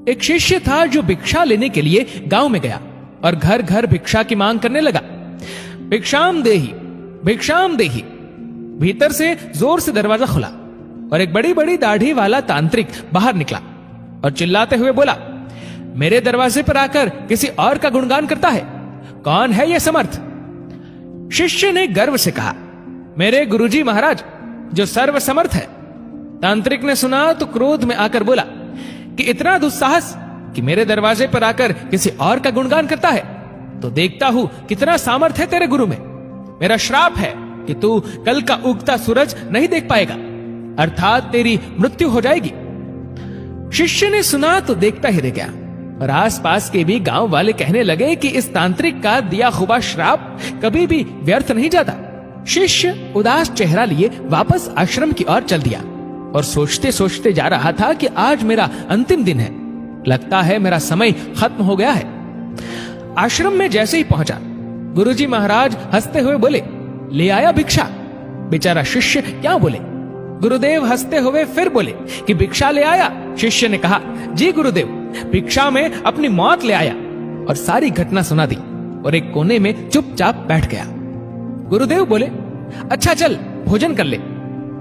एक शिष्य था जो भिक्षा लेने के लिए गांव में गया और घर घर भिक्षा की मांग करने लगा। भिक्षाम देही, भिक्षाम देही। भीतर से जोर से दरवाजा खुला और एक बड़ी बड़ी दाढ़ी वाला तांत्रिक बाहर निकला और चिल्लाते हुए बोला, मेरे दरवाजे पर आकर किसी और का गुणगान करता है, कौन है यह समर्थ? शिष्य ने गर्व से कहा, मेरे गुरुजी महाराज जो सर्व समर्थ है। तांत्रिक ने सुना तो क्रोध में आकर बोला कि इतना दुस्साहस कि मेरे दरवाजे पर आकर किसी और का गुणगान करता है, तो देखता हूं कितना सामर्थ्य है तेरे गुरु में। मेरा श्राप है कि तू कल का उगता सूरज नहीं देख पाएगा, अर्थात तेरी मृत्यु हो जाएगी। शिष्य ने सुना तो देखता ही रह गया और आसपास के भी गांव वाले कहने लगे कि इस तांत्रिक का दिया हुआ श्राप कभी भी व्यर्थ नहीं जाता। शिष्य उदास चेहरा लिए वापस आश्रम की ओर चल दिया और सोचते सोचते जा रहा था कि आज मेरा अंतिम दिन है, लगता है मेरा समय खत्म हो गया है। आश्रम में जैसे ही पहुंचा, गुरुजी महाराज हंसते हुए बोले, ले आया भिक्षा? बेचारा शिष्य क्या बोले। गुरुदेव हंसते हुए फिर बोले कि भिक्षा ले आया? शिष्य ने कहा, जी गुरुदेव, भिक्षा में अपनी मौत ले आया, और सारी घटना सुना दी और एक कोने में चुपचाप बैठ गया। गुरुदेव बोले, अच्छा चल भोजन कर ले।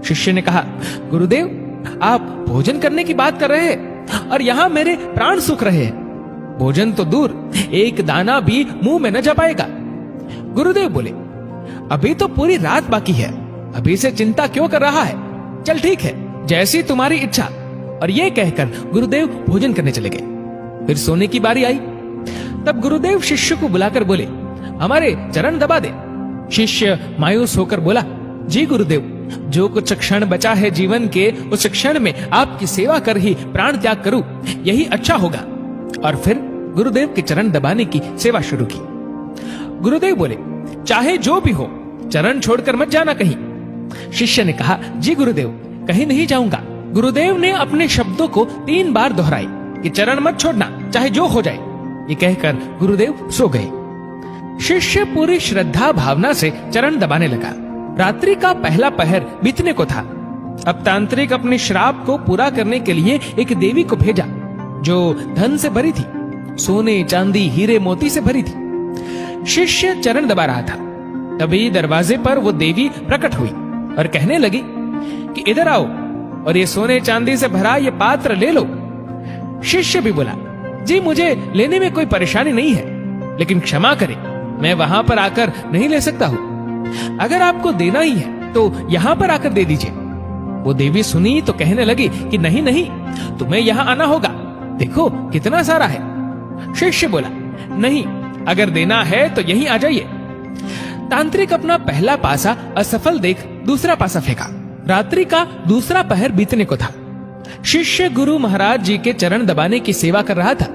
शिष्य ने कहा, गुरुदेव आप भोजन करने की बात कर रहे हैं और यहाँ मेरे प्राण सूख रहे हैं। भोजन तो दूर, एक दाना भी मुंह में न जा पाएगा। गुरुदेव बोले, अभी तो पूरी रात बाकी है, अभी से चिंता क्यों कर रहा है? चल ठीक है, जैसी तुम्हारी इच्छा। और ये कहकर गुरुदेव भोजन करने चले गए। फिर सोने की बारी आई, तब गुरुदेव शिष्य को बुलाकर बोले, हमारे चरण दबा दे। शिष्य मायूस होकर बोला, जी गुरुदेव, जो कुछ क्षण बचा है जीवन के, उस क्षण में आपकी सेवा कर ही प्राण त्याग करूं, यही अच्छा होगा। और फिर गुरुदेव के चरण दबाने की सेवा शुरू की। गुरुदेव बोले, चाहे जो भी हो, चरण छोड़कर मत जाना कहीं। शिष्य ने कहा, जी गुरुदेव, कहीं नहीं जाऊंगा। गुरुदेव ने अपने शब्दों को 3 बार दोहराए कि चरण मत छोड़ना, चाहे जो हो जाए। ये कहकर गुरुदेव सो गए। शिष्य पूरी श्रद्धा भावना से चरण दबाने लगा। रात्रि का पहला पहर बीतने को था। अब तांत्रिक अपने श्राप को पूरा करने के लिए एक देवी को भेजा जो धन से भरी थी, सोने चांदी हीरे मोती से भरी थी। शिष्य चरण दबा रहा था, तभी दरवाजे पर वो देवी प्रकट हुई और कहने लगी कि इधर आओ और ये सोने चांदी से भरा ये पात्र ले लो। शिष्य भी बोला, जी मुझे लेने में कोई परेशानी नहीं है, लेकिन क्षमा करें, मैं वहां पर आकर नहीं ले सकता हूं। अगर आपको देना ही है तो यहां पर आकर दे दीजिए। वो देवी सुनी तो कहने लगी कि नहीं नहीं, तुम्हें यहां आना होगा, देखो कितना सारा है। शिष्य बोला, नहीं, अगर देना है तो यहीं आ जाइए। तांत्रिक अपना पहला पासा असफल देख दूसरा पासा फेंका। रात्रि का दूसरा पहर बीतने को था। शिष्य गुरु महाराज जी के चरण दबाने की सेवा कर रहा था।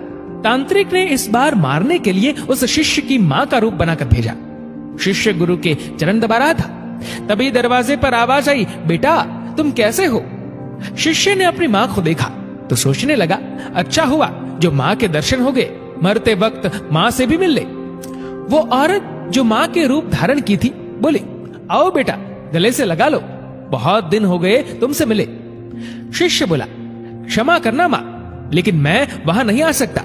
तांत्रिक ने इस बार मारने के लिए उस शिष्य की मां का रूप बनाकर भेजा। शिष्य गुरु के चरण दबा रहा था, तभी दरवाजे पर आवाज आई, बेटा तुम कैसे हो? शिष्य ने अपनी मां को देखा तो सोचने लगा, अच्छा हुआ जो मां के दर्शन हो गए, मरते वक्त मां से भी मिल ले। वो औरत जो मां के रूप धारण की थी बोली, आओ बेटा गले से लगा लो, बहुत दिन हो गए तुमसे मिले। शिष्य बोला, क्षमा करना मां, लेकिन मैं वहां नहीं आ सकता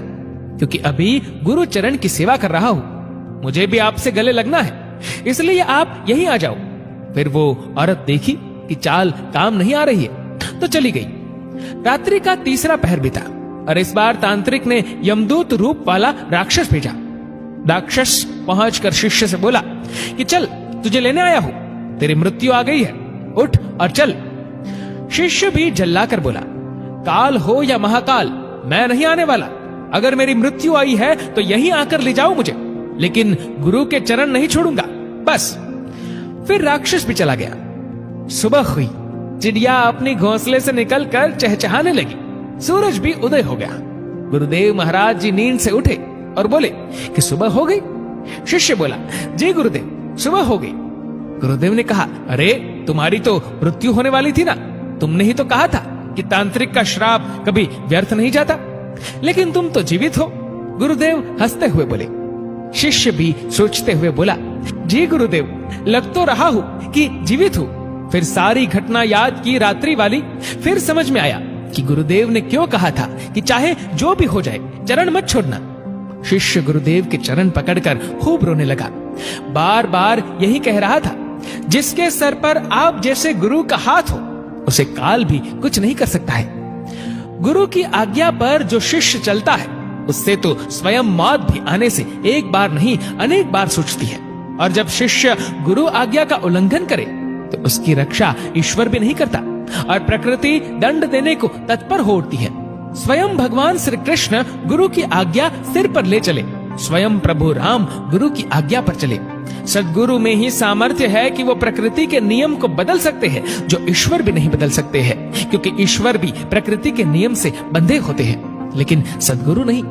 क्योंकि अभी गुरु चरण की सेवा कर रहा हूं, मुझे भी आपसे गले लगना है, इसलिए आप यहीं आ जाओ। फिर वो औरत देखी कि चाल काम नहीं आ रही है तो चली गई। रात्रि का तीसरा पहर बीता और इस बार तांत्रिक ने यमदूत रूप वाला राक्षस भेजा। राक्षस पहुंचकर शिष्य से बोला कि चल तुझे लेने आया हूं, तेरी मृत्यु आ गई है, उठ और चल। शिष्य भी जल्लाकर बोला, काल हो या महाकाल, मैं नहीं आने वाला। अगर मेरी मृत्यु आई है तो यहीं आकर ले जाओ मुझे, लेकिन गुरु के चरण नहीं छोड़ूंगा, बस। फिर राक्षस भी चला गया। सुबह हुई, चिड़िया अपनी घोंसले से निकलकर चहचहाने लगी, सूरज भी उदय हो गया। गुरुदेव महाराज जी नींद से उठे और बोले कि सुबह हो गई। शिष्य बोला, जी गुरुदेव सुबह हो गई। गुरुदेव ने कहा, अरे तुम्हारी तो मृत्यु होने वाली थी ना, तुमने ही तो कहा था कि तांत्रिक का श्राप कभी व्यर्थ नहीं जाता, लेकिन तुम तो जीवित हो। गुरुदेव हंसते हुए बोले। शिष्य भी सोचते हुए बोला, जी गुरुदेव लग तो रहा हूं कि जीवित हूं। फिर सारी घटना याद की रात्रि वाली, फिर समझ में आया कि गुरुदेव ने क्यों कहा था कि चाहे जो भी हो जाए चरण मत छोड़ना। शिष्य गुरुदेव के चरण पकड़कर खूब रोने लगा। बार बार यही कह रहा था, जिसके सर पर आप जैसे गुरु का हाथ हो उसे काल भी कुछ नहीं कर सकता है। गुरु की आज्ञा पर जो शिष्य चलता है उससे तो स्वयं मौत भी आने से एक बार नहीं अनेक बार सोचती है। और जब शिष्य गुरु आज्ञा का उल्लंघन करे तो उसकी रक्षा ईश्वर भी नहीं करता और प्रकृति दंड देने को तत्पर हो उठती है। स्वयं भगवान श्री कृष्ण गुरु की आज्ञा सिर पर ले चले, स्वयं प्रभु राम गुरु की आज्ञा पर चले। सद्गुरु में ही सामर्थ्य है कि वो प्रकृति के नियम को बदल सकते हैं जो ईश्वर भी नहीं बदल सकते हैं, क्योंकि ईश्वर भी प्रकृति के नियम से बंधे होते हैं लेकिन सद्गुरु नहीं।